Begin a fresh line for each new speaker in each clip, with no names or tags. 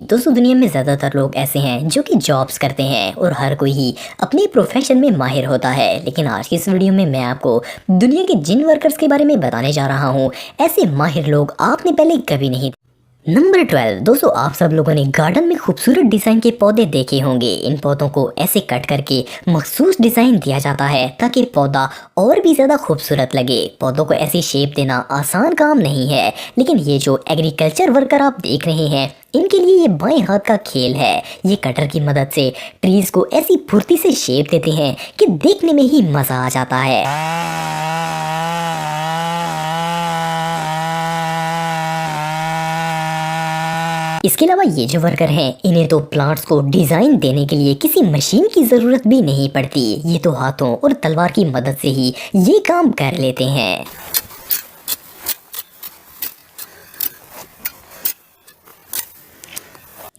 दोस्तों दुनिया में ज़्यादातर लोग ऐसे हैं जो कि जॉब्स करते हैं और हर कोई ही अपने प्रोफेशन में माहिर होता है। लेकिन आज की इस वीडियो में मैं आपको दुनिया के जिन वर्कर्स के बारे में बताने जा रहा हूँ, ऐसे माहिर लोग आपने पहले कभी नहीं। नंबर 12 दोस्तों, आप सब लोगों ने गार्डन में खूबसूरत डिज़ाइन के पौधे देखे होंगे। इन पौधों को ऐसे कट करके मखसूस डिज़ाइन दिया जाता है ताकि पौधा और भी ज़्यादा खूबसूरत लगे। पौधों को ऐसी शेप देना आसान काम नहीं है, लेकिन ये जो एग्रीकल्चर वर्कर आप देख रहे हैं, इनके लिए ये बाएं हाथ का खेल है। ये कटर की मदद से ट्रीज को ऐसी फुर्ती से शेप देते हैं कि देखने में ही मज़ा आ जाता है। इसके अलावा ये जो वर्कर हैं, इन्हें तो प्लांट्स को डिज़ाइन देने के लिए किसी मशीन की ज़रूरत भी नहीं पड़ती। ये तो हाथों और तलवार की मदद से ही ये काम कर लेते हैं।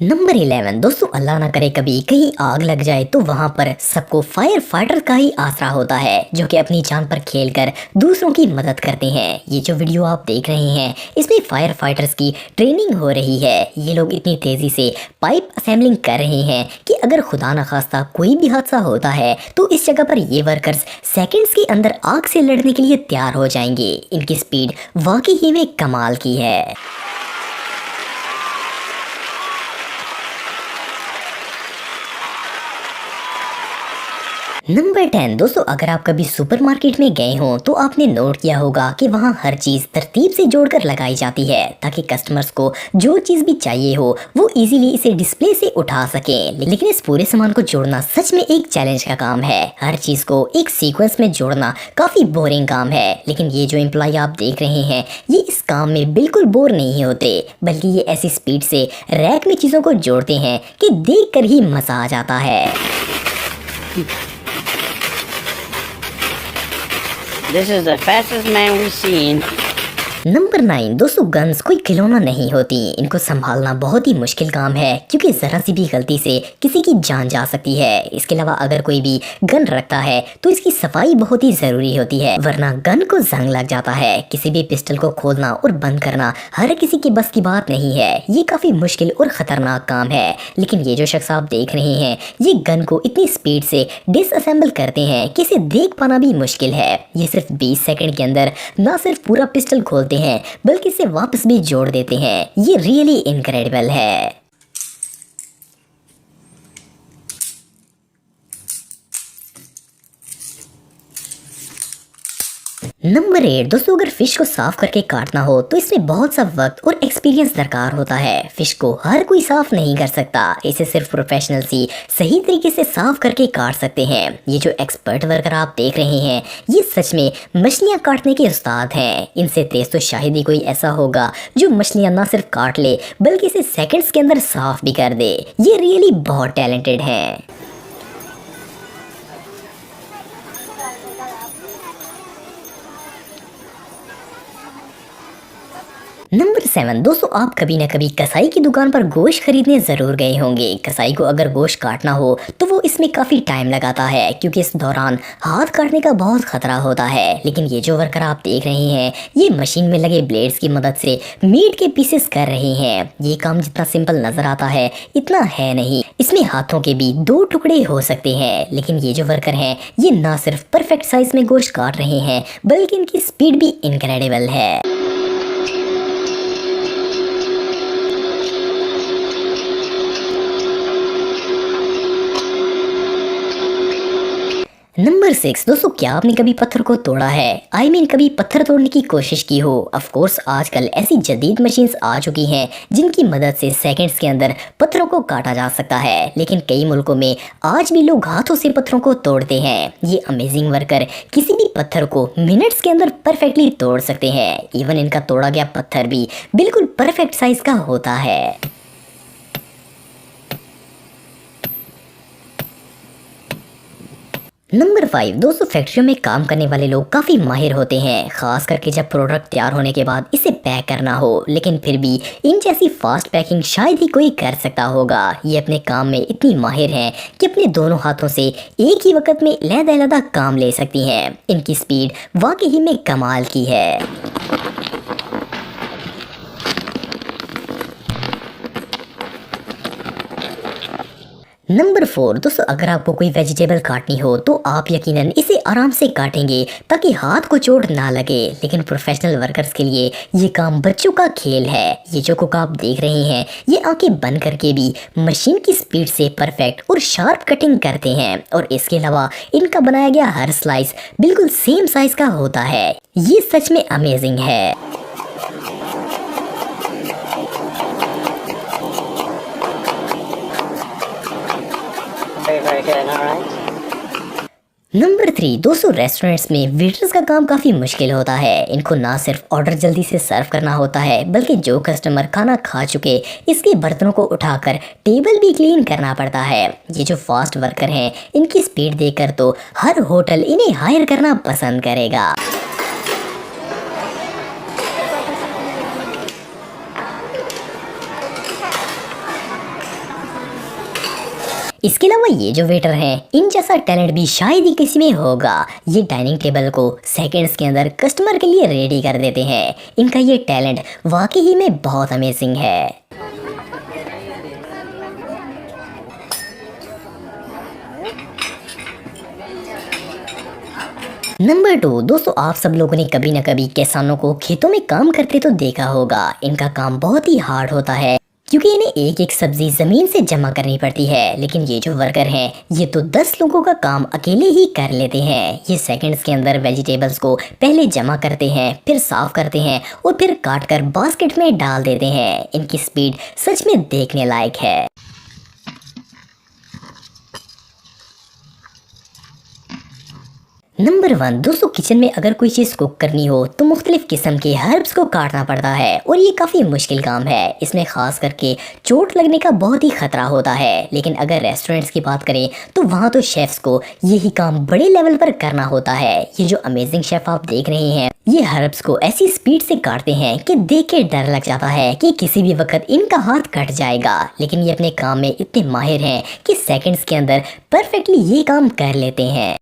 नंबर 11 दोस्तों, अल्लाह ना करे कभी कहीं आग लग जाए तो वहां पर सबको फायर फाइटर का ही आसरा होता है, जो कि अपनी जान पर खेलकर दूसरों की मदद करते हैं। ये जो वीडियो आप देख रहे हैं, इसमें फायर फाइटर्स की ट्रेनिंग हो रही है। ये लोग इतनी तेजी से पाइप असेंबलिंग कर रहे हैं कि अगर खुदा न खास्ता कोई भी हादसा होता है तो इस जगह पर ये वर्कर्स सेकेंड्स के अंदर आग से लड़ने के लिए तैयार हो जाएंगे। इनकी स्पीड वाकई ही में कमाल की है। नंबर 10 दोस्तों, अगर आप कभी सुपरमार्केट में गए हो तो आपने नोट किया होगा कि वहाँ हर चीज़ तरतीब से जोड़कर लगाई जाती है ताकि कस्टमर्स को जो चीज़ भी चाहिए हो वो इजीली इसे डिस्प्ले से उठा सकें। लेकिन इस पूरे सामान को जोड़ना सच में एक चैलेंज का काम है। हर चीज़ को एक सीक्वेंस में जोड़ना काफ़ी बोरिंग काम है। लेकिन ये जो एम्प्लॉय आप देख रहे हैं, ये इस काम में बिल्कुल बोर नहीं होते, बल्कि ये ऐसी स्पीड से रैक में चीज़ों को जोड़ते हैं कि देख कर ही मज़ा आ जाता है।
This is the fastest man we've seen.
Number 9 दोस्तों, गन्स कोई खिलौना नहीं होती। इनको संभालना बहुत ही मुश्किल काम है क्योंकि ज़रा सी भी गलती से किसी की जान जा सकती है। इसके अलावा अगर कोई भी गन रखता है तो इसकी सफाई बहुत ही ज़रूरी होती है, वरना गन को जंग लग जाता है। किसी भी पिस्टल को खोलना और बंद करना हर किसी के बस की बात नहीं है। ये काफ़ी मुश्किल और ख़तरनाक काम है। लेकिन ये जो शख्स आप देख रहे हैं, ये गन को इतनी स्पीड से डिसअसेंबल करते हैं कि इसे देख पाना भी मुश्किल है। ये सिर्फ 20 सेकंड के अंदर ना सिर्फ पूरा पिस्टल खोलते हैं बल्कि इसे वापस भी जोड़ देते हैं। ये रियली इनक्रेडिबल है। नंबर 8 दोस्तों, अगर फिश को साफ करके काटना हो तो इसमें बहुत सा वक्त और एक्सपीरियंस दरकार होता है। फिश को हर कोई साफ नहीं कर सकता, इसे सिर्फ प्रोफेशनल्स ही सही तरीके से साफ करके काट सकते हैं। ये जो एक्सपर्ट वर्कर आप देख रहे हैं, ये सच में मछलियाँ काटने के उस्ताद हैं। इनसे तेज तो शायद ही कोई ऐसा होगा जो मछलियाँ ना सिर्फ काट ले बल्कि इसे सेकेंड्स के अंदर साफ भी कर दे। ये रियली बहुत टैलेंटेड हैं। नंबर 7 दोस्तों, आप कभी ना कभी कसाई की दुकान पर गोश्त खरीदने ज़रूर गए होंगे। कसाई को अगर गोश्त काटना हो तो वो इसमें काफ़ी टाइम लगाता है क्योंकि इस दौरान हाथ काटने का बहुत ख़तरा होता है। लेकिन ये जो वर्कर आप देख रहे हैं, ये मशीन में लगे ब्लेड्स की मदद से मीट के पीसेस कर रहे हैं। ये काम जितना सिंपल नज़र आता है इतना है नहीं। इसमें हाथों के भी 2 टुकड़े हो सकते हैं। लेकिन ये जो वर्कर हैं, ये ना सिर्फ परफेक्ट साइज में गोश्त काट रहे हैं बल्कि इनकी स्पीड भी इनक्रेडिबल है। नंबर 6 दोस्तों, क्या आपने कभी पत्थर को तोड़ा है? कभी पत्थर तोड़ने की कोशिश की हो? ऑफ कोर्स आजकल ऐसी जदीद मशीन्स आ चुकी हैं जिनकी मदद से सेकंड्स के अंदर पत्थरों को काटा जा सकता है। लेकिन कई मुल्कों में आज भी लोग हाथों से पत्थरों को तोड़ते हैं। ये अमेजिंग वर्कर किसी भी पत्थर को मिनट्स के अंदर परफेक्टली तोड़ सकते हैं। इवन इनका तोड़ा गया पत्थर भी बिल्कुल परफेक्ट साइज का होता है। नंबर 5 दोस्तों, फैक्ट्रियों में काम करने वाले लोग काफ़ी माहिर होते हैं, खास करके जब प्रोडक्ट तैयार होने के बाद इसे पैक करना हो। लेकिन फिर भी इन जैसी फास्ट पैकिंग शायद ही कोई कर सकता होगा। ये अपने काम में इतनी माहिर हैं कि अपने दोनों हाथों से एक ही वक्त में अलग-अलग काम ले सकती हैं। इनकी स्पीड वाकई ही में कमाल की है। नंबर 4 दोस्तों, अगर आपको कोई वेजिटेबल काटनी हो तो आप यकीनन इसे आराम से काटेंगे ताकि हाथ को चोट ना लगे, लेकिन प्रोफेशनल वर्कर्स के लिए ये काम बच्चों का खेल है। ये जो कुक आप देख रहे हैं ये आंखें बंद करके भी मशीन की स्पीड से परफेक्ट और शार्प कटिंग करते हैं, और इसके अलावा इनका बनाया गया हर स्लाइस बिल्कुल सेम साइज का होता है। ये सच में अमेजिंग है।
Very good. All right.
Number 3 दोस्तों, रेस्टोरेंट्स में वेटर्स का काम काफ़ी मुश्किल होता है। इनको ना सिर्फ ऑर्डर जल्दी से सर्व करना होता है, बल्कि जो कस्टमर खाना खा चुके इसके बर्तनों को उठाकर टेबल भी क्लीन करना पड़ता है। ये जो फास्ट वर्कर हैं इनकी स्पीड देखकर तो हर होटल इन्हें हायर करना पसंद करेगा। इसके अलावा ये जो वेटर हैं इन जैसा टैलेंट भी शायद ही किसी में होगा। ये डाइनिंग टेबल को सेकंड्स के अंदर कस्टमर के लिए रेडी कर देते हैं। इनका ये टैलेंट वाकई ही में बहुत अमेजिंग है। नंबर 2 दोस्तों, आप सब लोगों ने कभी न कभी किसानों को खेतों में काम करते तो देखा होगा। इनका काम बहुत ही हार्ड होता है क्योंकि इन्हें एक एक सब्जी जमीन से जमा करनी पड़ती है, लेकिन ये जो वर्कर हैं ये तो 10 लोगों का काम अकेले ही कर लेते हैं। ये सेकंड्स के अंदर वेजिटेबल्स को पहले जमा करते हैं, फिर साफ करते हैं और फिर काट कर बास्केट में डाल देते हैं। इनकी स्पीड सच में देखने लायक है। नंबर 1 दोस्तों, किचन में अगर कोई चीज़ कुक करनी हो तो मुख्तलिफ किस्म के हर्ब्स को काटना पड़ता है और ये काफ़ी मुश्किल काम है। इसमें ख़ास करके चोट लगने का बहुत ही ख़तरा होता है, लेकिन अगर रेस्टोरेंट्स की बात करें तो वहाँ तो शेफ्स को यही काम बड़े लेवल पर करना होता है। ये जो अमेजिंग शेफ़ आप देख रहे हैं ये हर्ब्स को ऐसी स्पीड से काटते हैं कि देख के डर लग जाता है कि किसी भी वक्त इनका हाथ कट जाएगा, लेकिन ये अपने काम में इतने माहिर हैं कि सेकंड्स के अंदर परफेक्टली ये काम कर लेते हैं।